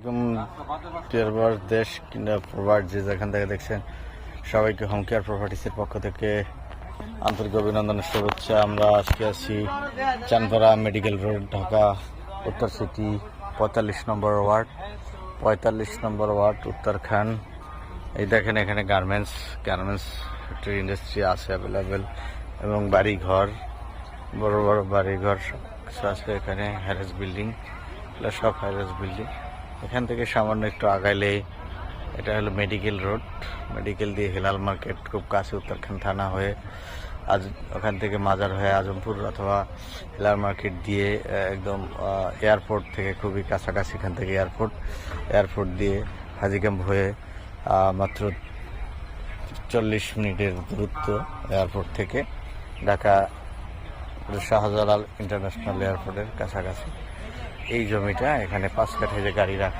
একদম টিয়ারবার দেশ কিংবা প্রোভাইড যে যেখান থেকে দেখছেন সবাইকে হোম কেয়ার প্রপার্টিসের পক্ষ থেকে আন্তরিক অভিনন্দনের শুভেচ্ছা। আমরা আজকে আছি চানপাড়া মেডিকেল রোড, ঢাকা উত্তর সিটি 45 নম্বর ওয়ার্ড, 45 নম্বর ওয়ার্ড, উত্তরখান। এই দেখেন এখানে গার্মেন্টস ফ্যাক্টরি ইন্ডাস্ট্রি আছে অ্যাভেলেবেল, এবং বাড়িঘর, বড় বড় বাড়িঘর সব আছে এখানে। হ্যারেস বিল্ডিং, সব হ্যারেস বিল্ডিং। এখান থেকে সামান্য একটু আগাইলে এটা হলো মেডিকেল রোড। মেডিকেল দিয়ে হেলাল মার্কেট খুব কাছে, উত্তরখান থানা হয়ে ওখান থেকে মাজার হয়ে আজমপুর, অথবা হেলাল মার্কেট দিয়ে একদম এয়ারপোর্ট থেকে খুবই কাছাকাছি। এখান থেকে এয়ারপোর্ট দিয়ে হাজি ক্যাম্প হয়ে মাত্র 40 মিনিটের দূরত্ব এয়ারপোর্ট থেকে। ঢাকা শাহজালাল ইন্টারন্যাশনাল এয়ারপোর্টের কাছাকাছি এই জমিটা। এখানে 5 কাঠা যে গাড়ি রাখা